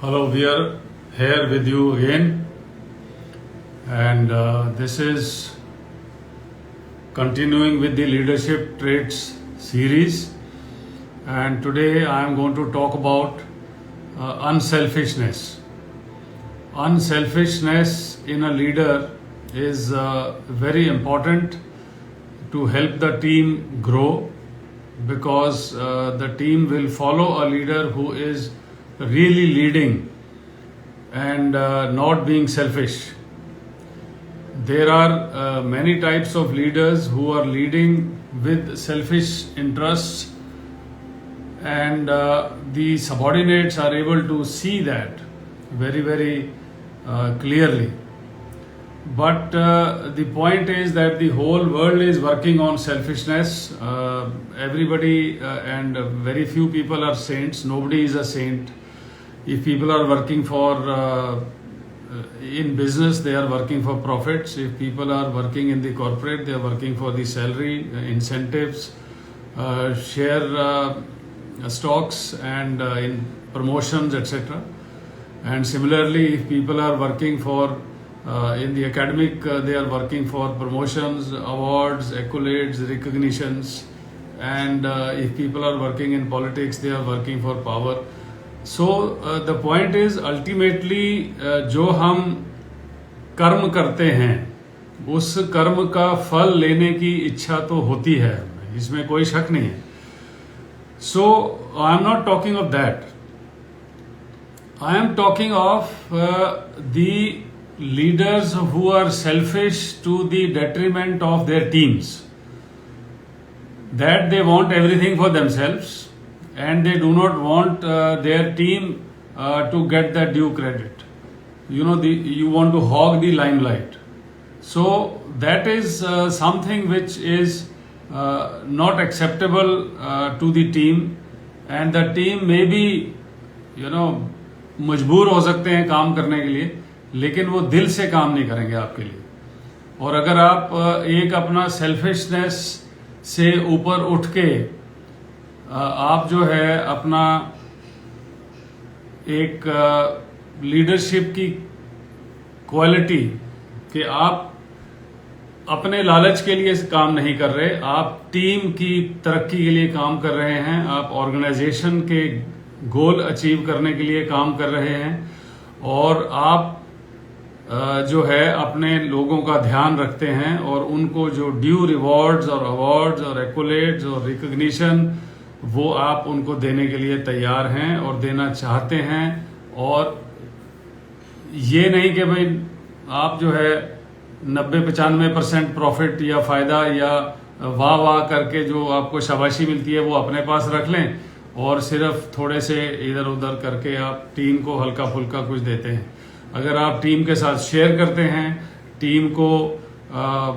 Hello, we are here with you again, and this is continuing with the leadership traits series. And today I am going to talk about unselfishness. Unselfishness in a leader is very important to help the team grow, because the team will follow a leader who is really leading and not being selfish. There are many types of leaders who are leading with selfish interests, and the subordinates are able to see that very clearly. But the point is that the whole world is working on selfishness. Everybody and very few people are saints. Nobody is a saint. If people are working for in business, they are working for profits. If people are working in the corporate, they are working for the salary, incentives, share stocks, and in promotions, etc. And similarly, if people are working for in the academic, they are working for promotions, awards, accolades, recognitions, and if people are working in politics, they are working for power. So the point is, ultimately जो हम कर्म करते हैं उस कर्म का फल लेने की इच्छा तो होती है, इसमें कोई शक नहीं है. So I am not talking of that. I am talking of the leaders who are selfish to the detriment of their teams, that they want everything for themselves and they do not want their team to get the due credit. You want to hog the limelight. So that is something which is not acceptable to the team, and the team may be मजबूर हो सकते हैं काम करने के लिए, लेकिन वो दिल से काम नहीं करेंगे आपके लिए. और अगर आप एक अपना सेल्फिशनेस से ऊपर उठ के आप जो है अपना एक लीडरशिप की क्वालिटी कि आप अपने लालच के लिए काम नहीं कर रहे, आप टीम की तरक्की के लिए काम कर रहे हैं, आप ऑर्गेनाइजेशन के गोल अचीव करने के लिए काम कर रहे हैं, और आप जो है अपने लोगों का ध्यान रखते हैं और उनको जो ड्यू रिवॉर्ड्स और अवार्ड्स और एक्कोलेड्स और रिकग्निशन वो आप उनको देने के लिए तैयार हैं और देना चाहते हैं. और ये नहीं कि भाई आप जो है 90-95% प्रॉफिट या फायदा या वाह वाह करके जो आपको शाबाशी मिलती है वो अपने पास रख लें और सिर्फ थोड़े से इधर उधर करके आप टीम को हल्का फुल्का कुछ देते हैं. अगर आप टीम के साथ शेयर करते हैं, टीम को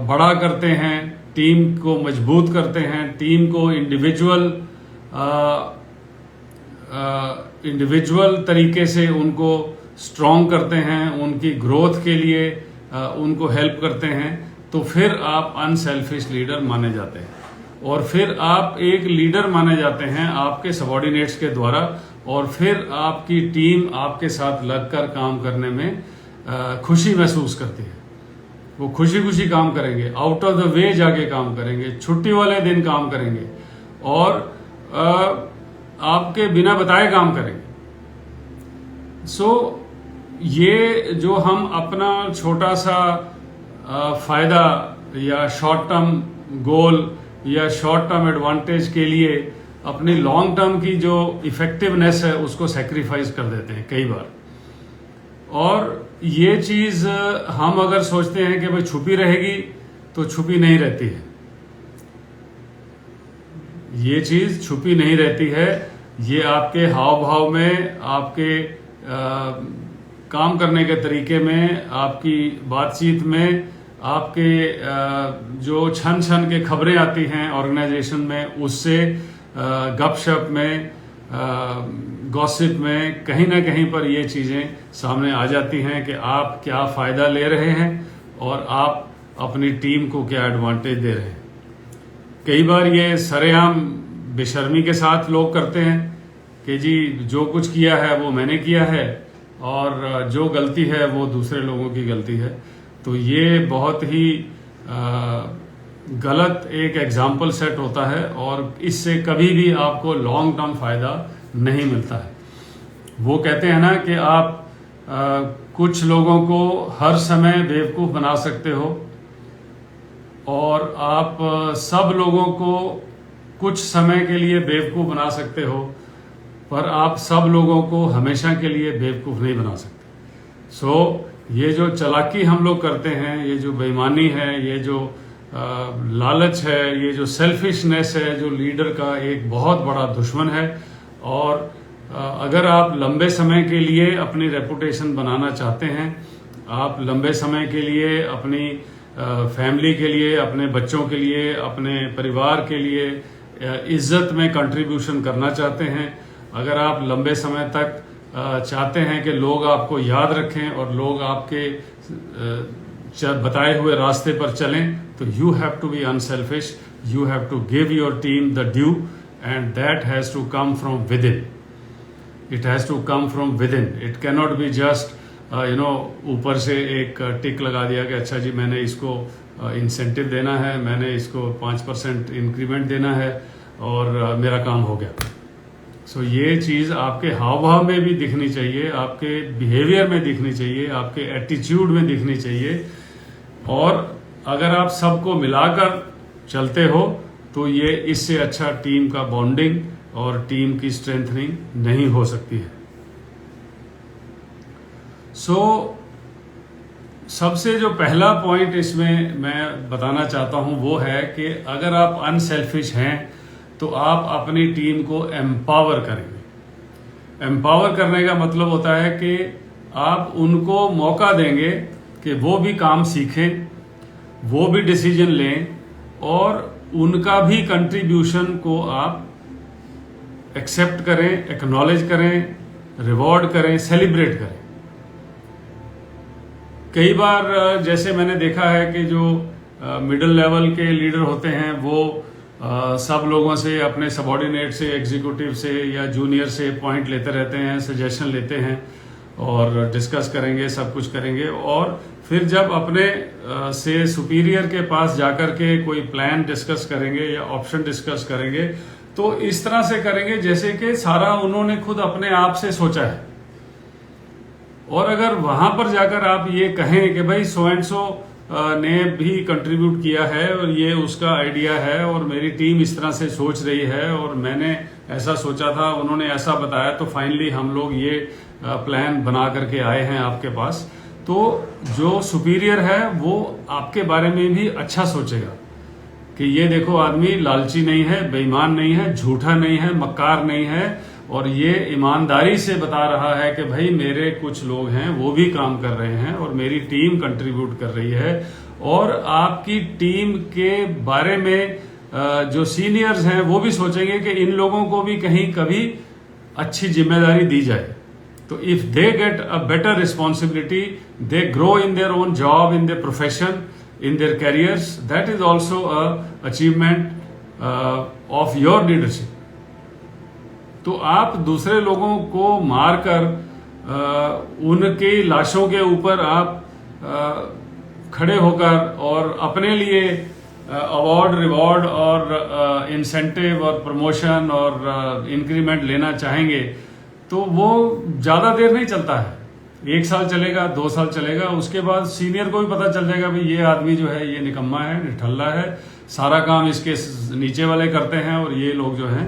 बड़ा करते हैं, टीम को मजबूत करते हैं, टीम को इंडिविजुअल तरीके से उनको स्ट्रॉन्ग करते हैं, उनकी ग्रोथ के लिए उनको हेल्प करते हैं, तो फिर आप अनसेल्फिश लीडर माने जाते हैं. और फिर आप एक लीडर माने जाते हैं आपके सबॉर्डिनेट्स के द्वारा, और फिर आपकी टीम आपके साथ लगकर काम करने में खुशी महसूस करती है. वो खुशी खुशी काम करेंगे, आउट ऑफ द वे जाके काम करेंगे, छुट्टी वाले दिन काम करेंगे, और आपके बिना बताए काम करेंगे. सो ये जो हम अपना छोटा सा फायदा या शॉर्ट टर्म गोल या शॉर्ट टर्म एडवांटेज के लिए अपनी लॉन्ग टर्म की जो इफेक्टिवनेस है उसको सेक्रीफाइस कर देते हैं कई बार. और ये चीज हम अगर सोचते हैं कि भाई छुपी रहेगी तो छुपी नहीं रहती है. ये चीज छुपी नहीं रहती है. ये आपके हाव भाव में, आपके काम करने के तरीके में, आपकी बातचीत में, आपके जो छन छन के खबरें आती हैं ऑर्गेनाइजेशन में, उससे गपशप में, गॉसिप में, कहीं ना कहीं पर ये चीजें सामने आ जाती हैं कि आप क्या फायदा ले रहे हैं और आप अपनी टीम को क्या एडवांटेज दे रहे हैं. कई बार ये सरेआम बेशर्मी के साथ लोग करते हैं कि जी जो कुछ किया है वो मैंने किया है, और जो गलती है वो दूसरे लोगों की गलती है। तो ये बहुत ही गलत एक एग्जाम्पल सेट होता है और इससे कभी भी आपको लॉन्ग टर्म फायदा नहीं मिलता है। वो कहते हैं ना कि आप कुछ लोगों को हर समय बेवकूफ़ बना सकते हो और आप सब लोगों को कुछ समय के लिए बेवकूफ़ बना सकते हो, पर आप सब लोगों को हमेशा के लिए बेवकूफ़ नहीं बना सकते। सो ये जो चालाकी हम लोग करते हैं, ये जो बेईमानी है, ये जो लालच है, ये जो सेल्फिशनेस है, जो लीडर का एक बहुत बड़ा दुश्मन है। और अगर आप लंबे समय के लिए अपनी रेपुटेशन बनाना चाहते हैं, आप लंबे समय के लिए अपनी फैमिली के लिए, अपने बच्चों के लिए, अपने परिवार के लिए इज्जत में कंट्रीब्यूशन करना चाहते हैं, अगर आप लंबे समय तक चाहते हैं कि लोग आपको याद रखें और लोग आपके बताए हुए रास्ते पर चलें, तो you have to be unselfish, you have to give your team the due and that has to come from within. It has to come from within. It cannot be just ऊपर से एक टिक लगा दिया कि अच्छा जी मैंने इसको incentive देना है, मैंने इसको 5% इंक्रीमेंट देना है और मेरा काम हो गया। सो ये चीज़ आपके हाव भाव में भी दिखनी चाहिए, आपके बिहेवियर में दिखनी चाहिए, आपके एटीट्यूड में दिखनी चाहिए। और अगर आप सबको मिलाकर चलते हो तो ये इससे अच्छा टीम का बॉन्डिंग और टीम की स्ट्रेंथनिंग नहीं हो सकती है। सो सबसे जो पहला पॉइंट इसमें मैं बताना चाहता हूं वो है कि अगर आप अनसेल्फिश हैं तो आप अपनी टीम को एम्पावर करेंगे। एम्पावर करने का मतलब होता है कि आप उनको मौका देंगे कि वो भी काम सीखें, वो भी डिसीजन लें और उनका भी कंट्रीब्यूशन को आप एक्सेप्ट करें, एक्नॉलेज करें, रिवॉर्ड करें, सेलिब्रेट करें। कई बार जैसे मैंने देखा है कि जो मिडिल लेवल के लीडर होते हैं वो सब लोगों से, अपने सबॉर्डिनेट से, एग्जीक्यूटिव से या जूनियर से पॉइंट लेते रहते हैं, सजेशन लेते हैं और डिस्कस करेंगे, सब कुछ करेंगे। और फिर जब अपने से सुपीरियर के पास जाकर के कोई प्लान डिस्कस करेंगे या ऑप्शन डिस्कस करेंगे तो इस तरह से करेंगे जैसे कि सारा उन्होंने खुद अपने आप से सोचा है। और अगर वहां पर जाकर आप ये कहें कि भाई सो एंड सो ने भी कंट्रीब्यूट किया है और ये उसका आइडिया है और मेरी टीम इस तरह से सोच रही है और मैंने ऐसा सोचा था, उन्होंने ऐसा बताया, तो फाइनली हम लोग ये प्लान बना करके आए हैं आपके पास, तो जो सुपीरियर है वो आपके बारे में भी अच्छा सोचेगा कि ये देखो आदमी लालची नहीं है, बेईमान नहीं है, झूठा नहीं है, मक्कार नहीं है और ये ईमानदारी से बता रहा है कि भाई मेरे कुछ लोग हैं वो भी काम कर रहे हैं और मेरी टीम कंट्रीब्यूट कर रही है। और आपकी टीम के बारे में जो सीनियर्स हैं वो भी सोचेंगे कि इन लोगों को भी कहीं कभी अच्छी जिम्मेदारी दी जाए। तो if they get a better responsibility, they grow in their own job, in their profession, in their careers, that is also a achievement of your leadership। तो आप दूसरे लोगों को मारकर उनकी लाशों के ऊपर आप खड़े होकर और अपने लिए अवार्ड, रिवॉर्ड और इंसेंटिव और प्रमोशन और इंक्रीमेंट लेना चाहेंगे तो वो ज्यादा देर नहीं चलता है। 1 साल चलेगा, 2 साल चलेगा, उसके बाद सीनियर को भी पता चल जाएगा भाई ये आदमी जो है ये निकम्मा है, निठल्ला है, सारा काम इसके नीचे वाले करते हैं और ये लोग जो हैं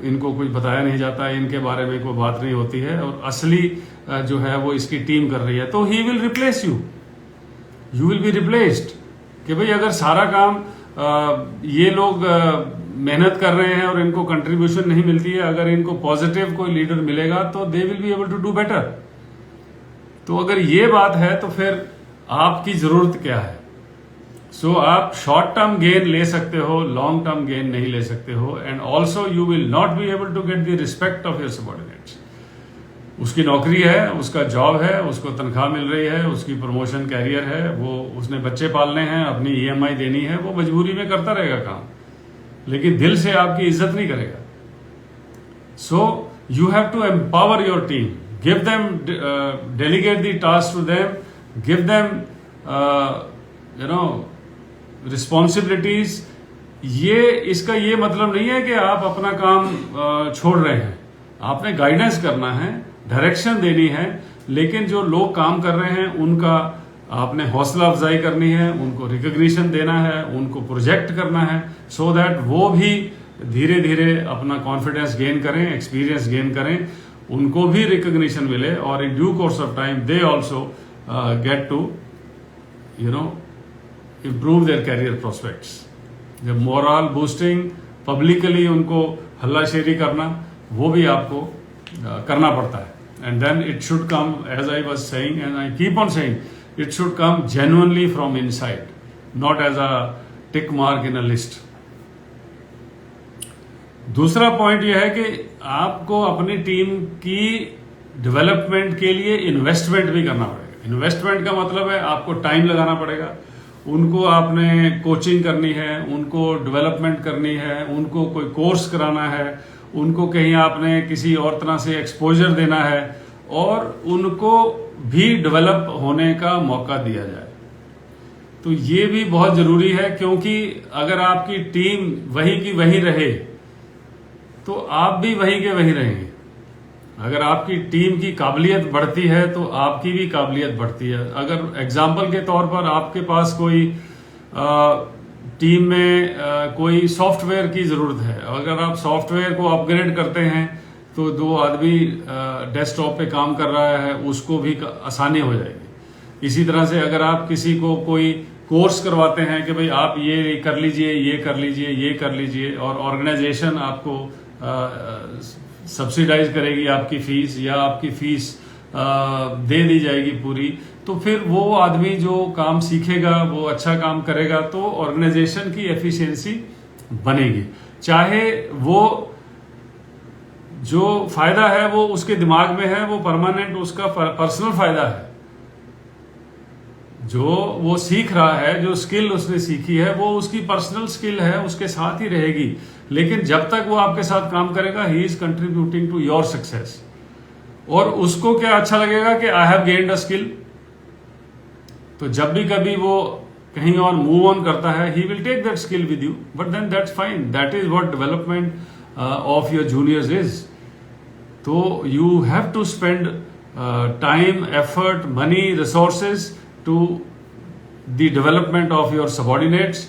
इनको कुछ बताया नहीं जाता, इनके बारे में कोई बात नहीं होती है और असली जो है वो इसकी टीम कर रही है। तो he will replace you, you will be replaced. कि भाई अगर सारा काम ये लोग मेहनत कर रहे हैं और इनको कंट्रीब्यूशन नहीं मिलती है, अगर इनको पॉजिटिव कोई लीडर मिलेगा तो they will be able to do better. तो अगर ये बात है तो फिर आपकी जरूरत क्या है? सो आप शॉर्ट टर्म गेन ले सकते हो, लॉन्ग टर्म गेन नहीं ले सकते हो। And also you will not be able to get the respect of your subordinates. उसकी नौकरी है, उसका जॉब है, उसको तनख्वाह मिल रही है, उसकी प्रमोशन कैरियर है, वो उसने बच्चे पालने हैं, अपनी EMI देनी है, वो मजबूरी में करता रहेगा काम, लेकिन दिल से आपकी इज्जत नहीं करेगा। So you have to empower your team, give them, delegate the task to them, give them responsibilities. ये इसका ये मतलब नहीं है कि आप अपना काम छोड़ रहे हैं. आपने गाइडेंस करना है, डायरेक्शन देनी है, लेकिन जो लोग काम कर रहे हैं उनका आपने हौसला अफजाई करनी है, उनको रिकग्निशन देना है, उनको प्रोजेक्ट करना है, सो दैट वो भी धीरे धीरे अपना कॉन्फिडेंस गेन करें, एक्सपीरियंस गेन करें, उनको भी रिकग्निशन मिले, और in due course of time they also get to improve their career prospects. जब मोरल बूस्टिंग, पब्लिकली उनको हल्लाशेरी करना, वो भी आपको करना पड़ता है. And then it should come, as I was saying and I keep on saying, it should come genuinely from inside, not as a tick mark in a list. दूसरा पॉइंट यह है कि आपको अपनी टीम की डेवलपमेंट के लिए investment भी करना पड़ेगा. इन्वेस्टमेंट का मतलब है आपको टाइम लगाना पड़ेगा, उनको आपने कोचिंग करनी है, उनको डेवलपमेंट करनी है, उनको कोई कोर्स कराना है, उनको कहीं आपने किसी और तरह से एक्सपोजर देना है, और उनको भी डेवलप होने का मौका दिया जाए. तो ये भी बहुत जरूरी है, क्योंकि अगर आपकी टीम वही की वही रहे तो आप भी वहीं के वहीं रहेंगे. अगर आपकी टीम की काबिलियत बढ़ती है तो आपकी भी काबिलियत बढ़ती है. अगर एग्जाम्पल के तौर पर आपके पास कोई टीम में कोई सॉफ्टवेयर की जरूरत है, अगर आप सॉफ्टवेयर को अपग्रेड करते हैं तो दो आदमी डेस्कटॉप पे काम कर रहा है उसको भी आसानी हो जाएगी. इसी तरह से अगर आप किसी को कोई कोर्स करवाते हैं कि भाई आप ये कर लीजिए, ये कर लीजिए, ये कर लीजिए, और ऑर्गेनाइजेशन आपको सब्सिडाइज करेगी आपकी फीस, या आपकी फीस दे दी जाएगी पूरी, तो फिर वो आदमी जो काम सीखेगा वो अच्छा काम करेगा, तो ऑर्गेनाइजेशन की एफिशिएंसी बनेगी. चाहे वो जो फायदा है वो उसके दिमाग में है, वो परमानेंट उसका पर्सनल फायदा है, जो वो सीख रहा है, जो स्किल उसने सीखी है वो उसकी पर्सनल स्किल है, उसके साथ ही रहेगी. लेकिन जब तक वो आपके साथ काम करेगा, he is contributing to your success. और उसको क्या अच्छा लगेगा कि I have gained a skill, तो जब भी कभी वो कहीं और मूव ऑन करता है, he will take that skill with you, but then that's fine. That is what development of your juniors is. तो you have to spend time, effort, money, resources to the development of your subordinates,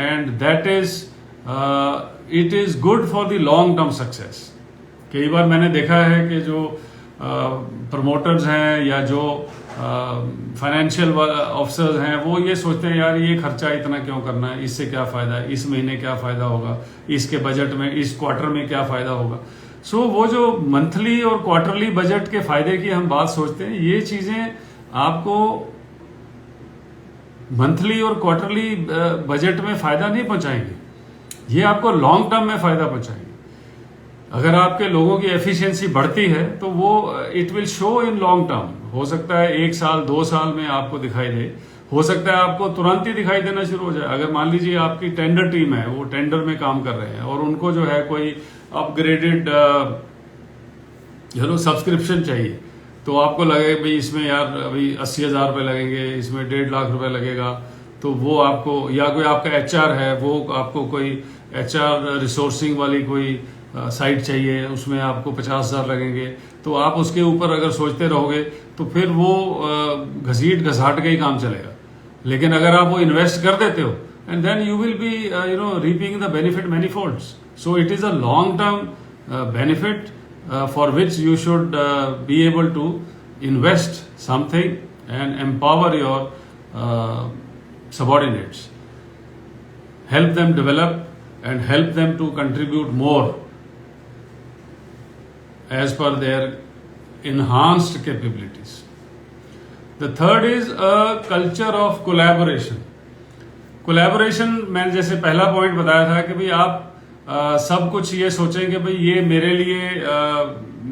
and that is it is good for the long term success. कई बार मैंने देखा है कि जो promoters हैं या जो फाइनेंशियल ऑफिसर्स हैं वो ये सोचते हैं यार ये खर्चा इतना क्यों करना है, इससे क्या फायदा है, इस महीने क्या फायदा होगा, इसके बजट में, इस क्वार्टर में क्या फायदा होगा. सो वो जो मंथली और क्वार्टरली बजट के फायदे की हम बात सोचते हैं, ये चीजें आपको मंथली और क्वार्टरली बजट में फायदा नहीं पहुंचाएंगे, ये आपको लॉन्ग टर्म में फायदा पहुंचाएंगे. अगर आपके लोगों की एफिशिएंसी बढ़ती है तो वो it will show in long term. हो सकता है 1 साल 2 साल में आपको दिखाई दे, हो सकता है आपको तुरंत ही दिखाई देना शुरू हो जाए. अगर मान लीजिए आपकी टेंडर टीम है, वो टेंडर में काम कर रहे हैं और उनको जो है कोई अपग्रेडेड सब्सक्रिप्शन चाहिए, तो आपको लगे भाई इसमें यार अभी 80,000 रुपये लगेंगे, इसमें 1.5 लाख रुपए लगेगा, तो वो आपको, या कोई आपका एचआर है, वो आपको कोई एचआर रिसोर्सिंग वाली कोई साइट चाहिए, उसमें आपको 50,000 लगेंगे, तो आप उसके ऊपर अगर सोचते रहोगे तो फिर वो घसीट घसाट के ही काम चलेगा. लेकिन अगर आप वो इन्वेस्ट कर देते हो, and then you will be reaping the benefit many folds. So it is a long term benefit for which you should be able to invest something and empower your subordinates, help them develop and help them to contribute more as per their enhanced capabilities. The third is a culture of collaboration. Collaboration, मैंने जैसे पहला point बताया था कि भाई आप सब कुछ ये सोचें कि भाई ये मेरे लिए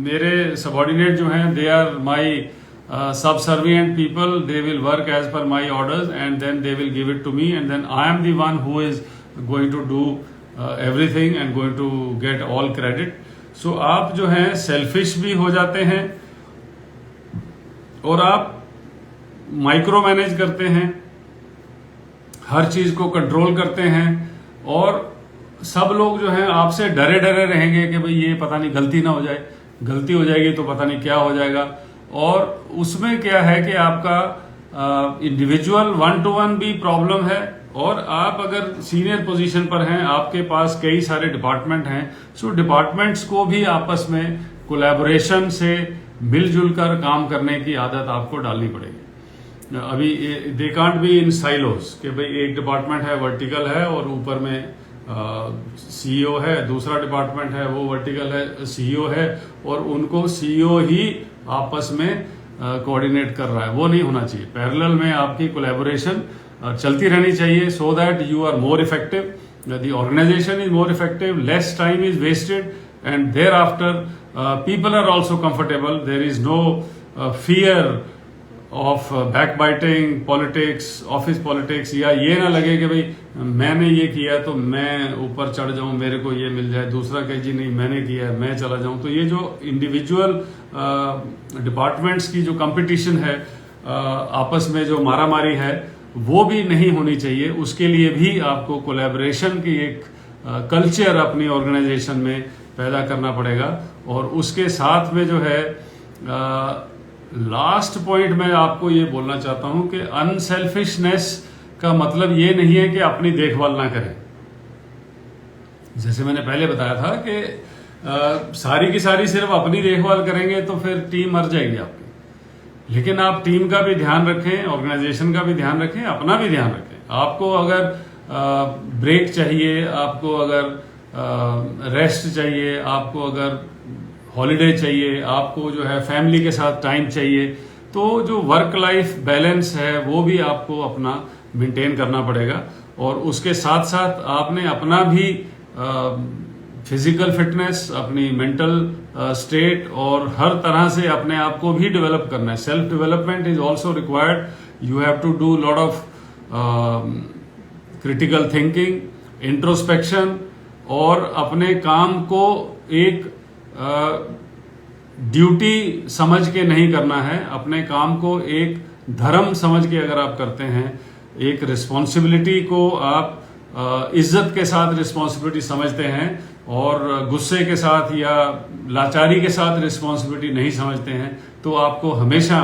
मेरे सबॉर्डिनेट जो हैं, they are my subservient people, they will work as per my orders and then they will give it to me, and then I am the one who is going to do everything and going to get all credit. So आप जो हैं selfish भी हो जाते हैं और आप micro manage करते हैं, हर चीज को कंट्रोल करते हैं, और सब लोग जो हैं आपसे डरे डरे रहेंगे कि भाई ये पता नहीं गलती ना हो जाए, गलती हो जाएगी तो पता नहीं क्या हो जाएगा। और उसमें क्या है कि आपका इंडिविजुअल 1-to-1 भी प्रॉब्लम है, और आप अगर सीनियर पोजीशन पर हैं, आपके पास कई सारे डिपार्टमेंट हैं, सो डिपार्टमेंट्स को भी आपस में कोलैबोरेशन से मिलजुल कर काम करने की आदत आपको डालनी पड़ेगी। अभी they can't be in silos कि भाई एक डिपार्टमेंट है वर्टिकल है और ऊपर में सीईओ है, दूसरा डिपार्टमेंट है वो वर्टिकल है सीईओ है, और उनको सीईओ ही आपस में कोऑर्डिनेट कर रहा है, वो नहीं होना चाहिए। पैरेलल में आपकी कोलैबोरेशन चलती रहनी चाहिए, so that you are more effective, the organisation is more effective, less time is wasted, and thereafter people are also comfortable, there is no fear of backbiting politics, office politics, या ये ना लगे कि भाई मैंने ये किया तो मैं ऊपर चढ़ जाऊं, मेरे को ये मिल जाए, दूसरा कहे जी नहीं मैंने किया है मैं चला जाऊं। तो ये जो इंडिविजुअल डिपार्टमेंट्स की जो कंपटीशन है, आपस में जो मारामारी है, वो भी नहीं होनी चाहिए। उसके लिए भी आपको कोलैबोरेशन की एक कल्चर अपनी ऑर्गेनाइजेशन में पैदा करना पड़ेगा। और उसके साथ में जो है लास्ट पॉइंट मैं आपको ये बोलना चाहता हूं कि अनसेल्फिशनेस का मतलब ये नहीं है कि अपनी देखभाल ना करें। जैसे मैंने पहले बताया था कि सारी की सारी सिर्फ अपनी देखभाल करेंगे तो फिर टीम मर जाएगी आपकी। लेकिन आप टीम का भी ध्यान रखें, ऑर्गेनाइजेशन का भी ध्यान रखें, अपना भी ध्यान रखें। आपको अगर ब्रेक चाहिए, आपको अगर रेस्ट चाहिए, आपको अगर हॉलीडे चाहिए, आपको जो है फैमिली के साथ टाइम चाहिए, तो जो वर्क लाइफ बैलेंस है वो भी आपको अपना मेंटेन करना पड़ेगा। और उसके साथ साथ आपने अपना भी फिजिकल फिटनेस, अपनी मेंटल स्टेट और हर तरह से अपने आप को भी डेवलप करना है। Self development is also required. You have to do lot of critical thinking, introspection, और अपने काम को एक ड्यूटी समझ के नहीं करना है। अपने काम को एक धर्म समझ के अगर आप करते हैं, एक रिस्पॉन्सिबिलिटी को आप इज्जत के साथ रिस्पॉन्सिबिलिटी समझते हैं, और गुस्से के साथ या लाचारी के साथ रिस्पॉन्सिबिलिटी नहीं समझते हैं, तो आपको हमेशा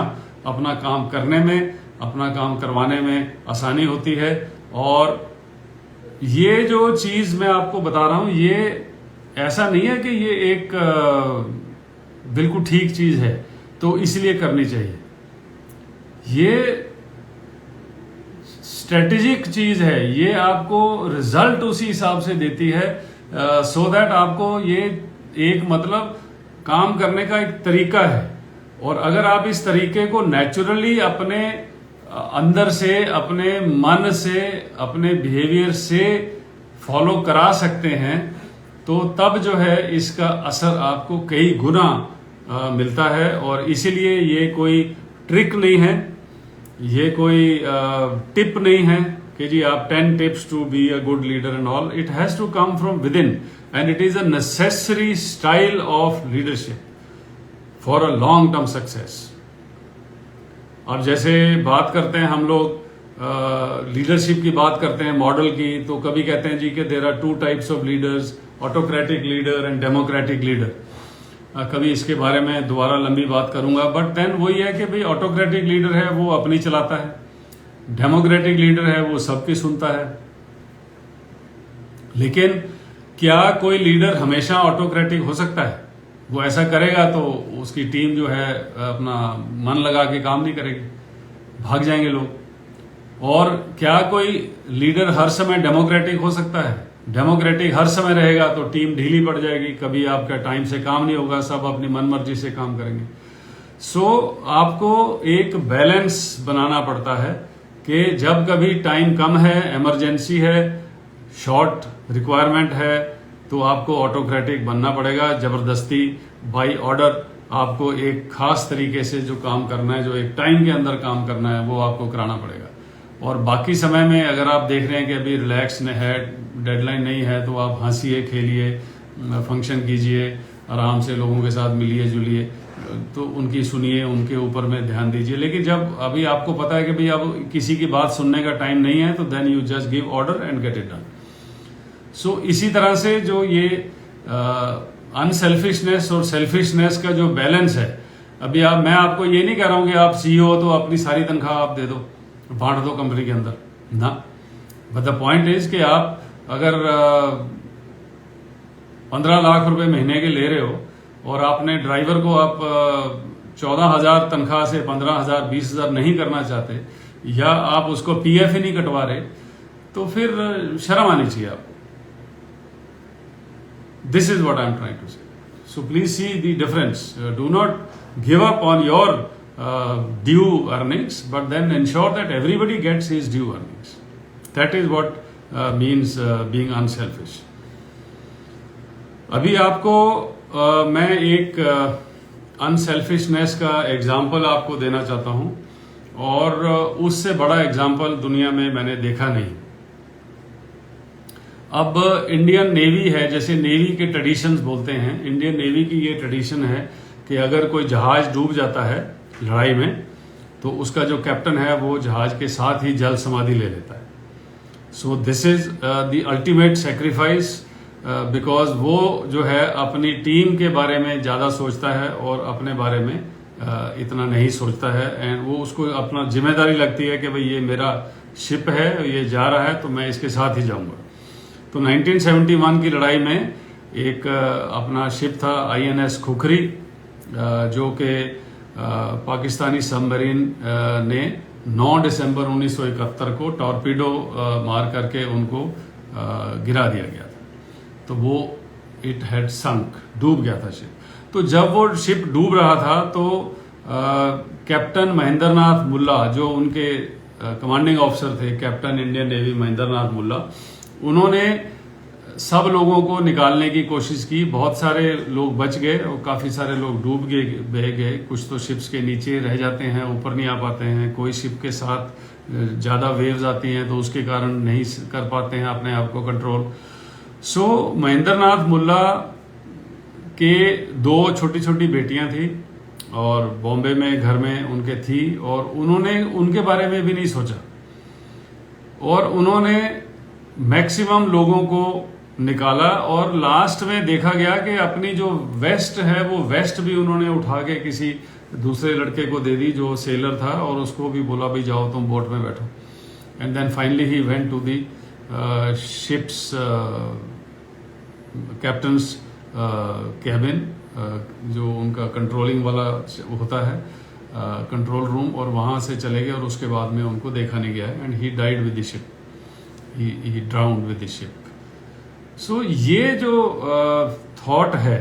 अपना काम करने में, अपना काम करवाने में आसानी होती है। और ये जो चीज मैं आपको बता रहा हूं, ये ऐसा नहीं है कि ये एक बिल्कुल ठीक चीज है तो इसलिए करनी चाहिए। ये स्ट्रेटेजिक चीज है, ये आपको रिजल्ट उसी हिसाब से देती है, सो दैट आपको ये एक मतलब काम करने का एक तरीका है। और अगर आप इस तरीके को नेचुरली अपने अंदर से, अपने मन से, अपने बिहेवियर से फॉलो करा सकते हैं, तो तब जो है इसका असर आपको कई गुना मिलता है। और इसीलिए ये कोई ट्रिक नहीं है, ये कोई टिप नहीं है कि जी आप 10 tips to be a good leader and all. It has to come from within, and it is a necessary style of leadership for a long term success. अब जैसे बात करते हैं हम लोग लीडरशिप की बात करते हैं, मॉडल की, तो कभी कहते हैं जी कि there are 2 types of leaders, autocratic leader and democratic leader. कभी इसके बारे में दोबारा लंबी बात करूंगा, बट देन वही है कि भाई ऑटोक्रेटिक लीडर है वो अपनी चलाता है, डेमोक्रेटिक लीडर है वो सबकी सुनता है। लेकिन क्या कोई लीडर हमेशा ऑटोक्रेटिक हो सकता है? वो ऐसा करेगा तो उसकी टीम जो है अपना मन लगा के काम नहीं करेगी, भाग जाएंगे लोग। और क्या कोई लीडर हर समय डेमोक्रेटिक हो सकता है? डेमोक्रेटिक हर समय रहेगा तो टीम ढीली पड़ जाएगी, कभी आपका टाइम से काम नहीं होगा, सब अपनी मनमर्जी से काम करेंगे। सो आपको एक बैलेंस बनाना पड़ता है कि जब कभी टाइम कम है, इमरजेंसी है, शॉर्ट रिक्वायरमेंट है, तो आपको ऑटोक्रेटिक बनना पड़ेगा। जबरदस्ती बाय ऑर्डर आपको एक खास तरीके से जो काम करना है, जो एक टाइम के अंदर काम करना है, वो आपको कराना पड़ेगा। और बाकी समय में अगर आप देख रहे हैं कि अभी रिलैक्स है, डेडलाइन नहीं है, तो आप हंसिए, खेलिए, फंक्शन कीजिए, आराम से लोगों के साथ मिलिए जुलिए, तो उनकी सुनिए, उनके ऊपर में ध्यान दीजिए। लेकिन जब अभी आपको पता है कि भाई अब किसी की बात सुनने का टाइम नहीं है, तो then you just give order and get it done. So इसी तरह से जो ये अनसेल्फिशनेस और सेल्फिशनेस का जो बैलेंस है, अभी मैं आपको ये नहीं कह रहा हूं कि आप सीईओ हो तो अपनी सारी तनख्वाह आप दे दो, बांट दो कंपनी के अंदर ना। बट द पॉइंट इज कि आप अगर 15 लाख रुपए महीने के ले रहे हो और आपने ड्राइवर को आप 14,000 तनख्वाह से 15,000 20,000 नहीं करना चाहते, या आप उसको पीएफ ही नहीं कटवा रहे, तो फिर शर्म आनी चाहिए आपको। This is what I am trying to say. So please see the difference. Do not give up on your due earnings, but then ensure that everybody gets his due earnings. That is what means being unselfish. अभी आपको मैं एक unselfishness का example आपको देना चाहता हूं, और उससे बड़ा एग्जाम्पल दुनिया में मैंने देखा नहीं। अब इंडियन नेवी है, जैसे नेवी के ट्रेडिशंस बोलते हैं, इंडियन नेवी की ये ट्रेडिशन है कि अगर कोई जहाज डूब जाता है लड़ाई में, तो उसका जो कैप्टन है वो जहाज के साथ ही जल समाधि ले लेता है। सो this is the ultimate sacrifice, because वो जो है अपनी टीम के बारे में ज्यादा सोचता है और अपने बारे में इतना नहीं सोचता है, एंड वो उसको अपना जिम्मेदारी लगती है कि भाई ये मेरा शिप है, ये जा रहा है तो मैं इसके साथ ही जाऊंगा। तो 1971 की लड़ाई में एक अपना शिप था INS खुखरी, जो कि पाकिस्तानी सबमरीन ने 9 दिसंबर 1971 को टॉर्पीडो मार करके उनको गिरा दिया गया था। तो वो इट हैड संक, डूब गया था शिप। तो जब वो शिप डूब रहा था तो कैप्टन महेंद्रनाथ मुल्ला, जो उनके कमांडिंग ऑफिसर थे, कैप्टन इंडियन नेवी महेंद्रनाथ मुल्ला, उन्होंने सब लोगों को निकालने की कोशिश की। बहुत सारे लोग बच गए और काफी सारे लोग डूब गए, बह गए। कुछ तो शिप्स के नीचे रह जाते हैं, ऊपर नहीं आ पाते हैं। कोई शिप के साथ ज्यादा वेव्स आती हैं तो उसके कारण नहीं कर पाते हैं अपने आप को कंट्रोल। सो महेंद्रनाथ मुल्ला के 2 छोटी छोटी बेटियां थी और बॉम्बे में घर में उनके थी, और उन्होंने उनके बारे में भी नहीं सोचा, और उन्होंने मैक्सिमम लोगों को निकाला। और लास्ट में देखा गया कि अपनी जो वेस्ट है वो वेस्ट भी उन्होंने उठा के किसी दूसरे लड़के को दे दी जो सेलर था, और उसको भी बोला भाई जाओ तुम बोट में बैठो। And then finally he went to the ship's captain's cabin, जो उनका कंट्रोलिंग वाला होता है, कंट्रोल रूम, और वहां से चले गए और उसके बाद में उनको देखा नहीं गया, and he died with the ship, he drowned with the ship. So ये जो थॉट है,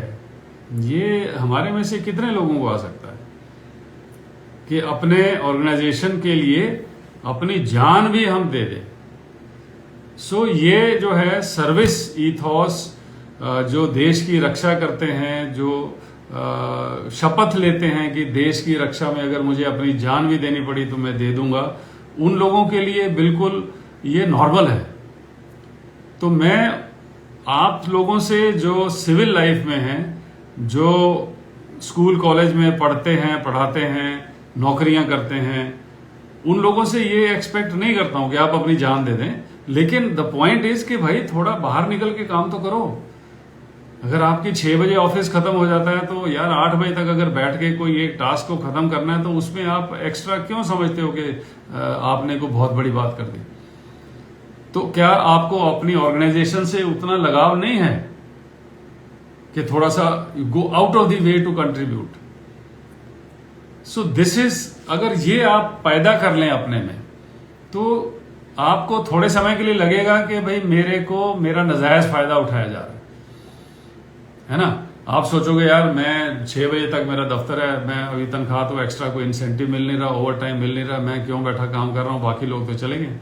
ये हमारे में से कितने लोगों को आ सकता है कि अपने ऑर्गेनाइजेशन के लिए अपनी जान भी हम दे दें। सो ये जो है सर्विस ईथॉस, जो देश की रक्षा करते हैं, जो शपथ लेते हैं कि देश की रक्षा में अगर मुझे अपनी जान भी देनी पड़ी तो मैं दे दूंगा, उन लोगों के लिए बिल्कुल ये नॉर्मल है। तो मैं आप लोगों से जो सिविल लाइफ में हैं, जो स्कूल कॉलेज में पढ़ते हैं, पढ़ाते हैं, नौकरियां करते हैं, उन लोगों से ये एक्सपेक्ट नहीं करता हूं कि आप अपनी जान दे दें। लेकिन द पॉइंट इज कि भाई थोड़ा बाहर निकल के काम तो करो। अगर आपकी 6 बजे ऑफिस खत्म हो जाता है तो यार 8 बजे तक अगर बैठ के कोई एक टास्क को खत्म करना है तो उसमें आप एक्स्ट्रा क्यों समझते हो कि आपने को बहुत बड़ी बात कर दी। तो क्या आपको अपनी ऑर्गेनाइजेशन से उतना लगाव नहीं है कि थोड़ा सा go out of the way to contribute. So this is, अगर ये आप पैदा कर लें अपने में, तो आपको थोड़े समय के लिए लगेगा कि भाई मेरे को मेरा नाजायज फायदा उठाया जा रहा है ना। आप सोचोगे यार मैं 6 बजे तक मेरा दफ्तर है, मैं अभी तनख्वाह तो एक्स्ट्रा कोई इंसेंटिव मिल नहीं रहा, ओवर टाइम मिल नहीं रहा, मैं क्यों बैठा काम कर रहा हूं, बाकी लोग तो चले गए।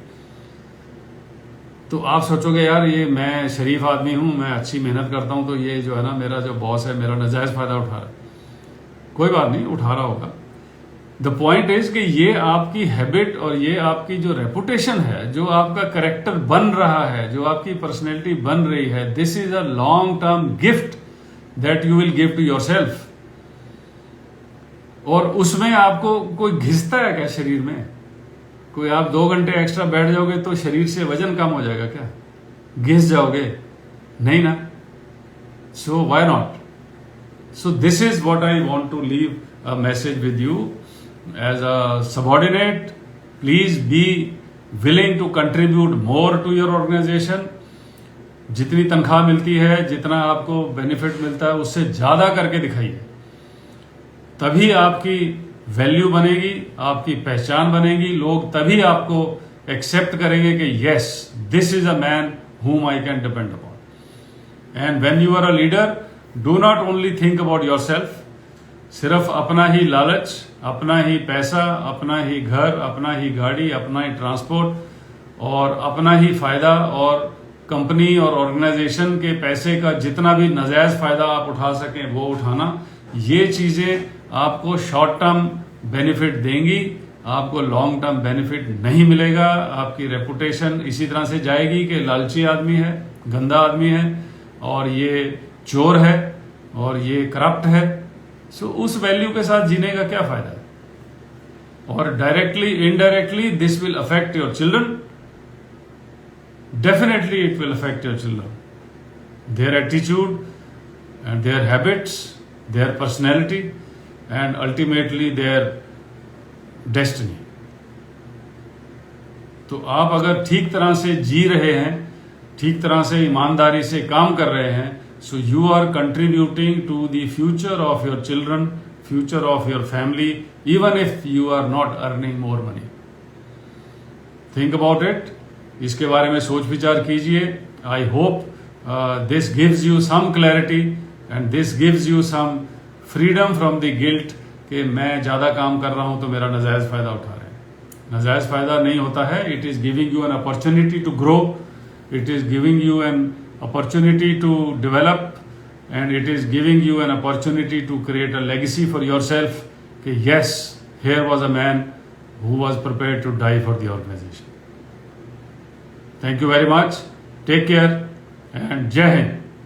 तो आप सोचोगे यार ये मैं शरीफ आदमी हूं, मैं अच्छी मेहनत करता हूं, तो ये जो है ना मेरा जो बॉस है मेरा नाजायज फायदा उठा रहा है। कोई बात नहीं, उठा रहा होगा। द पॉइंट इज कि ये आपकी हैबिट और ये आपकी जो रेपुटेशन है, जो आपका करेक्टर बन रहा है, जो आपकी पर्सनैलिटी बन रही है, this is a long term gift that you will give to yourself. और उसमें आपको कोई घिसता है क्या शरीर में? कोई आप 2 घंटे एक्स्ट्रा बैठ जाओगे तो शरीर से वजन कम हो जाएगा क्या? घिस जाओगे? नहीं ना. So why not? So this is what I want to leave a message with you. As a subordinate, please be willing to contribute more to your organization. जितनी तनख्वाह मिलती है, जितना आपको बेनिफिट मिलता है, उससे ज़्यादा करके दिखाइए. तभी आपकी वैल्यू बनेगी, आपकी पहचान बनेगी. लोग तभी आपको एक्सेप्ट करेंगे कि yes, this is a man whom I can depend upon. And when you are a leader, do not only think about your self. सिर्फ अपना ही लालच, अपना ही पैसा, अपना ही घर, अपना ही गाड़ी, अपना ही ट्रांसपोर्ट और अपना ही फायदा और कंपनी और ऑर्गेनाइजेशन के पैसे का जितना भी नाजायज फायदा आप उठा सकें वो उठाना. ये चीजें आपको शॉर्ट टर्म बेनिफिट देंगी, आपको लॉन्ग टर्म बेनिफिट नहीं मिलेगा. आपकी रेपुटेशन इसी तरह से जाएगी कि लालची आदमी है, गंदा आदमी है और ये चोर है और ये करप्ट है. सो उस वैल्यू के साथ जीने का क्या फायदा है? और directly indirectly this will affect your children. Definitely it will affect your children, their attitude and their habits, their personality and ultimately their destiny. तो आप अगर ठीक तरह से जी रहे हैं, ठीक तरह से ईमानदारी से काम कर रहे हैं, so you are contributing to the future of your children, future of your family, even if you are not earning more money. Think about it. इसके बारे में सोच विचार कीजिए. I hope this gives you some clarity and this gives you some freedom from the guilt कि मैं ज़्यादा काम कर रहा हूँ तो मेरा नाजायज़ फ़ायदा उठा रहे हैं. नाजायज़ फ़ायदा नहीं होता है. It is giving you an opportunity to grow. It is giving you an opportunity to develop and it is giving you an opportunity to create a legacy for yourself कि yes, here was a man who was prepared to die for the organization. Thank you very much. Take care and Jai Hind.